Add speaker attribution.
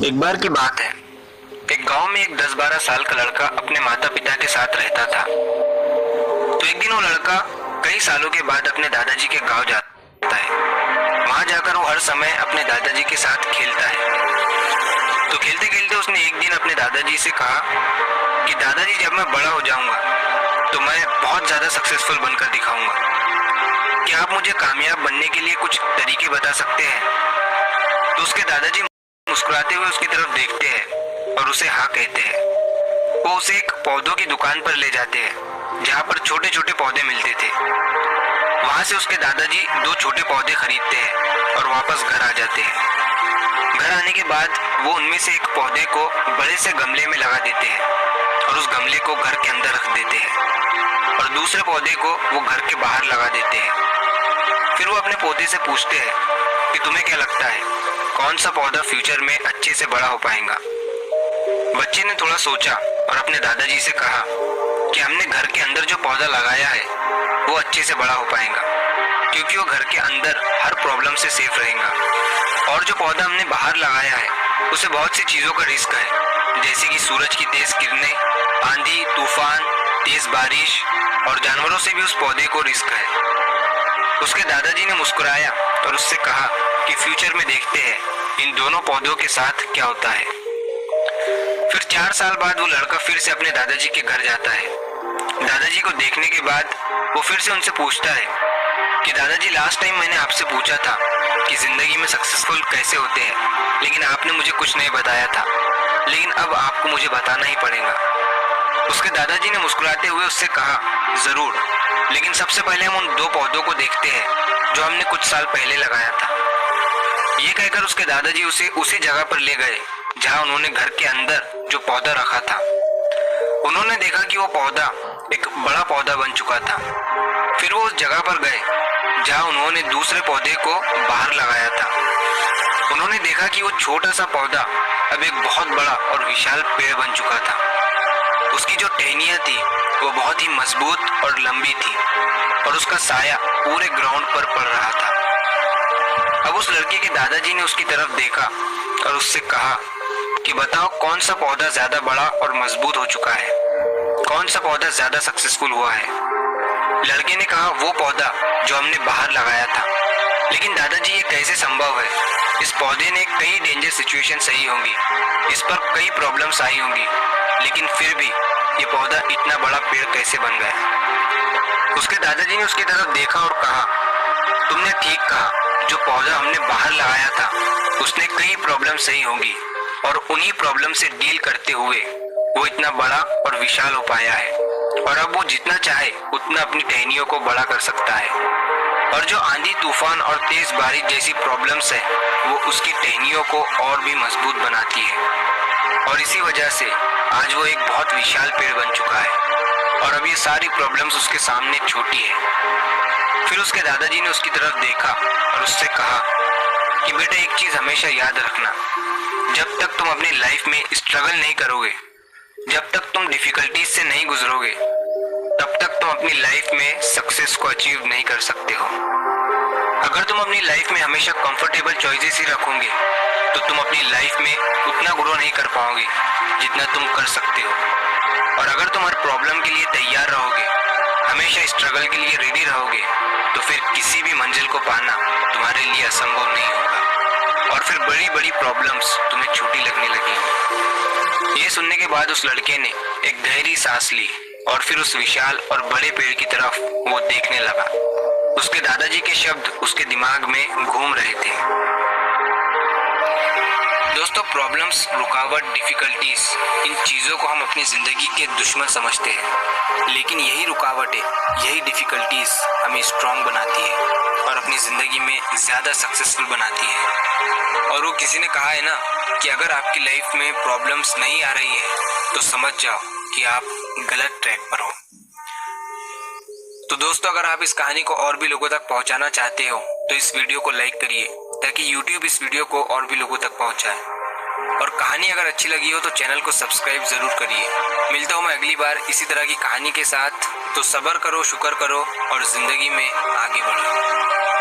Speaker 1: एक बार की बात है, एक गांव में एक 10-12 साल का लड़का अपने माता पिता के साथ रहता था। तो एक दिन वो लड़का कई सालों के बाद अपने दादाजी के गांव जाता है। वहां जाकर वो हर समय अपने दादाजी के साथ खेलता है। तो खेलते खेलते उसने एक दिन अपने दादाजी से कहा कि दादाजी, जब मैं बड़ा हो जाऊंगा तो मैं बहुत ज्यादा सक्सेसफुल बनकर दिखाऊंगा। क्या आप मुझे कामयाब बनने के लिए कुछ तरीके बता सकते हैं? तो उसके दादाजी मुस्कुराते हुए उसकी तरफ देखते हैं और उसे हाँ कहते हैं। वो उसे एक पौधों की दुकान पर ले जाते हैं जहाँ पर छोटे छोटे पौधे मिलते थे। वहां से उसके दादाजी 2 छोटे पौधे खरीदते हैं और वापस घर आ जाते हैं। घर आने के बाद वो उनमें से एक पौधे को बड़े से गमले में लगा देते हैं और उस गमले को घर के अंदर रख देते हैं और दूसरे पौधे को वो घर के बाहर लगा देते हैं। फिर वो अपने पोते से पूछते हैं कि तुम्हें क्या लगता है, कौन सा पौधा फ्यूचर में अच्छे से बड़ा हो पाएगा? बच्चे ने थोड़ा सोचा और अपने दादाजी से कहा कि हमने घर के अंदर जो पौधा लगाया है वो अच्छे से बड़ा हो पाएगा, क्योंकि वो घर के अंदर हर प्रॉब्लम से सेफ रहेगा। और जो पौधा हमने बाहर लगाया है उसे बहुत सी चीजों का रिस्क है, जैसे कि सूरज की तेज किरणें, आंधी तूफान, तेज बारिश और जानवरों से भी उस पौधे को रिस्क है। उसके दादाजी ने मुस्कुराया और उससे कहा कि फ्यूचर में देखते हैं इन दोनों पौधों के साथ क्या होता है। फिर 4 साल बाद वो लड़का फिर से अपने दादाजी के घर जाता है। दादाजी को देखने के बाद वो फिर से उनसे पूछता है कि दादाजी, लास्ट टाइम मैंने आपसे पूछा था कि जिंदगी में सक्सेसफुल कैसे होते हैं, लेकिन आपने मुझे कुछ नहीं बताया था, लेकिन अब आपको मुझे बताना ही पड़ेगा। उसके दादाजी ने मुस्कुराते हुए उससे कहा, जरूर, लेकिन सबसे पहले हम उन 2 पौधों को देखते हैं जो हमने कुछ साल पहले लगाया था। ये कहकर उसके दादाजी उसे उसी जगह पर ले गए जहां उन्होंने घर के अंदर जो पौधा रखा था। उन्होंने देखा कि वो पौधा एक बड़ा पौधा बन चुका था। फिर वो उस जगह पर गए जहां उन्होंने दूसरे पौधे को बाहर लगाया था। उन्होंने देखा कि वो छोटा सा पौधा अब एक बहुत बड़ा और विशाल पेड़ बन चुका था। उसकी जो टहनियां थी वो बहुत ही मजबूत और लंबी थी और उसका साया पूरे ग्राउंड पर पड़ रहा था। अब उस लड़के के दादाजी ने उसकी तरफ देखा और उससे कहा कि बताओ, कौन सा पौधा ज्यादा बड़ा और मजबूत हो चुका है, कौन सा पौधा ज्यादा सक्सेसफुल हुआ है? लड़के ने कहा, वो पौधा जो हमने बाहर लगाया था। लेकिन दादाजी, ये कैसे संभव है? इस पौधे ने कई डेंजर सिचुएशन सही होंगी, इस पर कई प्रॉब्लम्स आई होंगी, लेकिन फिर भी ये पौधा इतना बड़ा पेड़ कैसे बन गया? उसके दादाजी ने उसकी तरफ देखा और कहा, तुमने ठीक कहा, जो पौधा हमने बाहर लगाया था उसने कई प्रॉब्लम सही होंगी और उन्हीं प्रॉब्लम से डील करते हुए वो इतना बड़ा और विशाल हो पाया है और अब वो जितना चाहे उतना अपनी टहनियों को बड़ा कर सकता है। और जो आंधी तूफान और तेज बारिश जैसी प्रॉब्लम्स है वो उसकी टहनियों को और भी मजबूत बनाती है और इसी वजह से आज वो एक बहुत विशाल पेड़ बन चुका है और अब ये सारी प्रॉब्लम्स उसके सामने छोटी है। फिर उसके दादाजी ने उसकी तरफ देखा और उससे कहा कि बेटा, एक चीज हमेशा याद रखना, जब तक तुम अपनी लाइफ में स्ट्रगल नहीं करोगे, जब तक तुम डिफिकल्टीज से नहीं गुजरोगे, तब तक तुम अपनी लाइफ में सक्सेस को अचीव नहीं कर सकते हो। अगर तुम अपनी लाइफ में हमेशा कंफर्टेबल चॉइसेस ही रखोगे तो तुम अपनी लाइफ में उतना ग्रो नहीं कर पाओगे जितना तुम कर सकते हो। और अगर तुम हर प्रॉब्लम के लिए तैयार रहोगे, हमेशा स्ट्रगल के लिए रेडी रहोगे, तो फिर किसी भी मंजिल को पाना तुम्हारे लिए असंभव नहीं होगा और फिर बड़ी बड़ी प्रॉब्लम्स तुम्हें छोटी लगने लगेंगी। ये सुनने के बाद उस लड़के ने एक गहरी सांस ली और फिर उस विशाल और बड़े पेड़ की तरफ वो देखने लगा। उसके दादाजी के शब्द उसके दिमाग में घूम रहे थे। दोस्तों, प्रॉब्लम्स, रुकावट, डिफिकल्टीज, इन चीज़ों को हम अपनी ज़िंदगी के दुश्मन समझते हैं, लेकिन यही रुकावटें, यही डिफिकल्टीज हमें स्ट्रांग बनाती है और अपनी ज़िंदगी में ज़्यादा सक्सेसफुल बनाती है। और वो किसी ने कहा है ना कि अगर आपकी लाइफ में प्रॉब्लम्स नहीं आ रही है तो समझ जाओ कि आप गलत ट्रैक पर हो। तो दोस्तों, अगर आप इस कहानी को और भी लोगों तक पहुंचाना चाहते हो तो इस वीडियो को लाइक करिए ताकि YouTube इस वीडियो को और भी लोगों तक पहुंचाए। और कहानी अगर अच्छी लगी हो तो चैनल को सब्सक्राइब जरूर करिए। मिलता हूं मैं अगली बार इसी तरह की कहानी के साथ। तो सब्र करो, शुक्र करो और जिंदगी में आगे बढ़ो।